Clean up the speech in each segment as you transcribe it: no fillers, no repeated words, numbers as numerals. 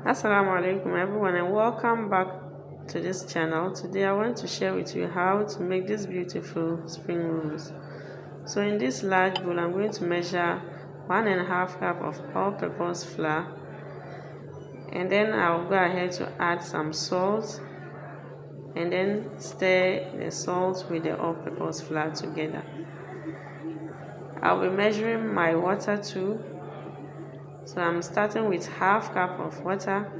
Assalamu alaikum everyone, and welcome back to this channel. Today I want to share with you how to make this beautiful spring rolls. So in this large bowl I'm going to measure 1.5 cup of all-purpose flour, and then I'll go ahead to add some salt and then stir the salt with the all-purpose flour together. I'll be measuring my water too. So I'm starting with 1/2 cup of water.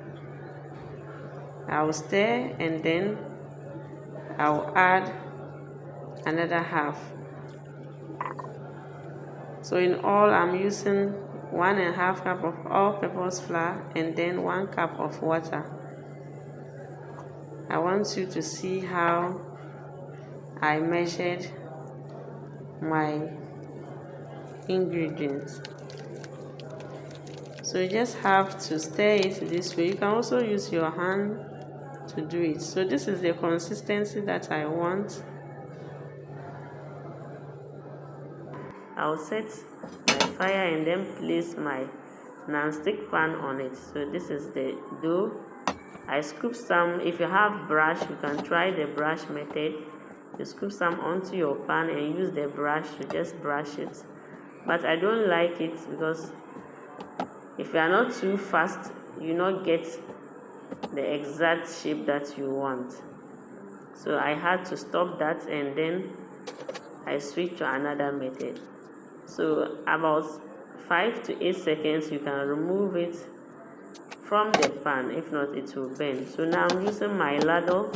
I'll stir and then I'll add another half. So in all I'm using 1.5 cup of all-purpose flour and then 1 cup of water. I want you to see how I measured my ingredients. So you just have to stir it this way. You can also use your hand to do it. So this is the consistency that I want. I'll set my fire and then place my non-stick pan on it. So this is the dough. I scoop some. If you have brush, you can try the brush method. You scoop some onto your pan and use the brush to just brush it. But I don't like it because if you are not too fast, you not get the exact shape that you want. So I had to stop that and then I switched to another method. So about 5 to 8 seconds you can remove it from the pan, if not it will burn. So now I'm using my ladle.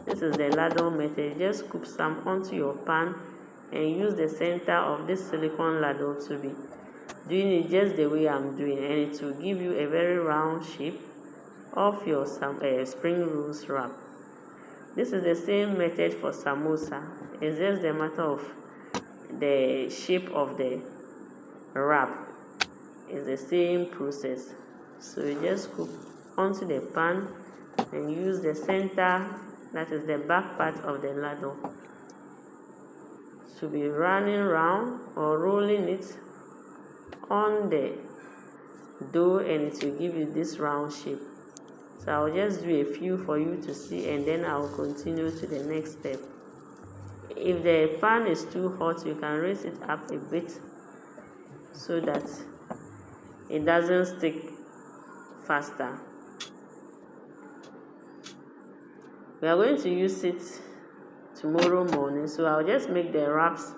This is the ladle method. Just scoop some onto your pan and use the center of this silicone ladle to be doing it just the way I'm doing, and it will give you a very round shape of your spring rolls wrap. This is the same method for samosa. It's just a matter of the shape of the wrap. It's the same process. So you just scoop onto the pan and use the center, that is the back part of the ladle, to be running round or rolling it on the dough, and it will give you this round shape. So I'll just do a few for you to see, and then I'll continue to the next step. If the pan is too hot, you can raise it up a bit so that it doesn't stick faster. We are going to use it tomorrow morning, so I'll just make the wraps,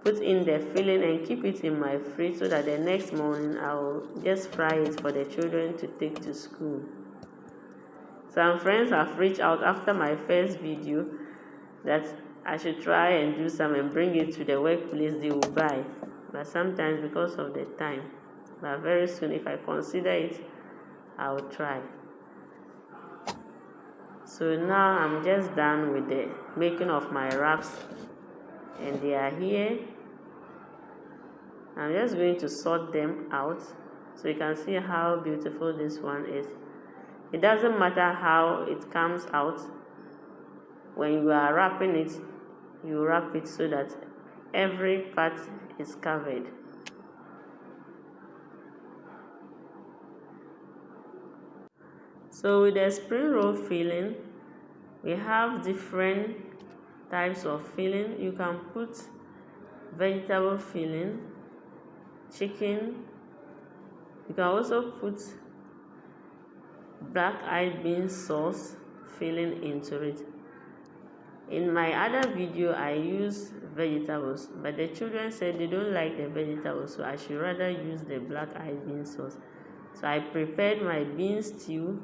put in the filling and keep it in my fridge so that the next morning I'll just fry it for the children to take to school. Some friends have reached out after my first video that I should try and do some and bring it to the workplace. They will buy, but sometimes because of the time. But very soon, if I consider it, I will try. So now I'm just done with the making of my wraps, and they are here. I'm just going to sort them out so you can see how beautiful this one is. It doesn't matter how it comes out. When you are wrapping it, you wrap it so that every part is covered. So with the spring roll filling, we have different types of filling. You can put vegetable filling, chicken. You can also put black-eyed bean sauce filling into it. In my other video, I use vegetables, but the children said they don't like the vegetables, so I should rather use the black-eyed bean sauce. So I prepared my bean stew.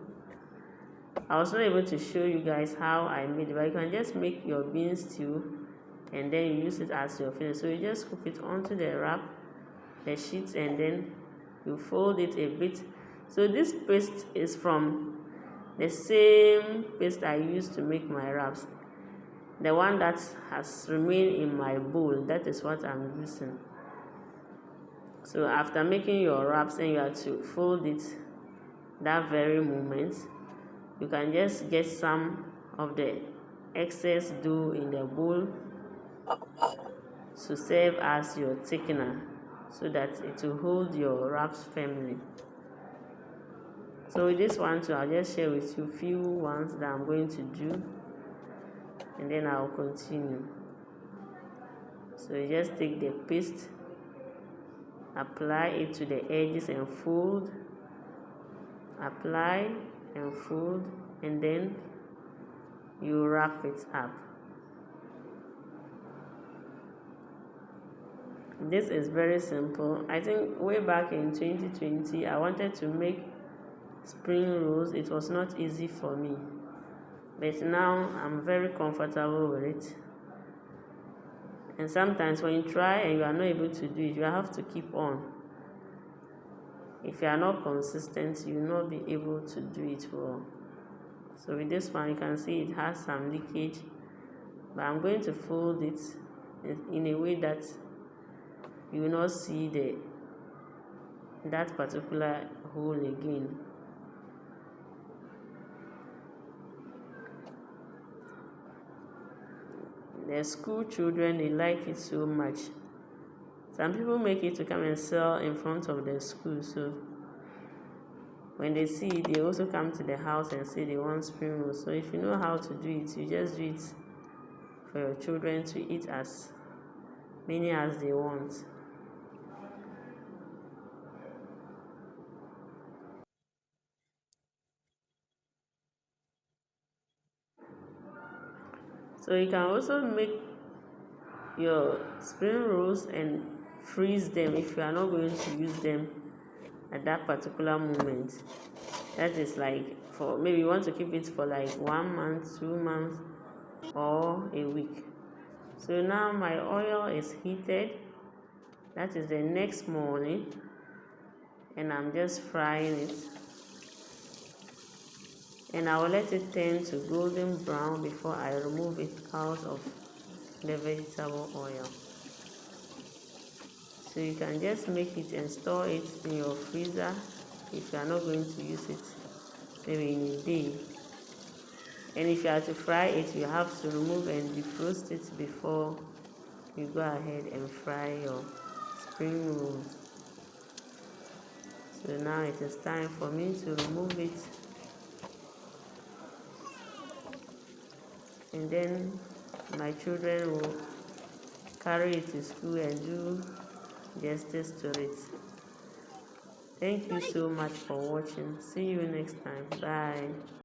I was not able to show you guys how I made it, but you can just make your bean stew and then use it as your filling. So you just scoop it onto the wrap, the sheets, and then you fold it a bit. So this paste is from the same paste I used to make my wraps. The one that has remained in my bowl, that is what I'm using. So after making your wraps, and you have to fold it that very moment, you can just get some of the excess dough in the bowl to serve as your thickener so that it will hold your wraps firmly. So with this one too, I'll just share with you few ones that I'm going to do, and then I'll continue. So you just take the paste, apply it to the edges and fold, apply and fold, and then you wrap it up. This is very simple. I think way back in 2020 I wanted to make spring rolls. It was not easy for me, but now I'm very comfortable with it. And sometimes when you try and you are not able to do it, you have to keep on. If you are not consistent, you will not be able to do it well. So with this one, you can see it has some leakage, but I'm going to fold it in a way that you will not see that particular hole again. The school children, they like it so much. Some people make it to come and sell in front of the school, so when they see it, they also come to the house and say they want spring rolls. So if you know how to do it, you just do it for your children to eat as many as they want. So you can also make your spring rolls and freeze them if you are not going to use them at that particular moment. That is like, for maybe you want to keep it for like 1 month, 2 months, or a week. So now my oil is heated. That is the next morning, and I'm just frying it, and I will let it turn to golden brown before I remove it out of the vegetable oil. So you can just make it and store it in your freezer if you are not going to use it maybe in a day. And if you are to fry it, you have to remove and defrost it before you go ahead and fry your spring rolls. So now it is time for me to remove it, and then my children will carry it to school and do justice to it. Thank you so much for watching. See you next time. Bye.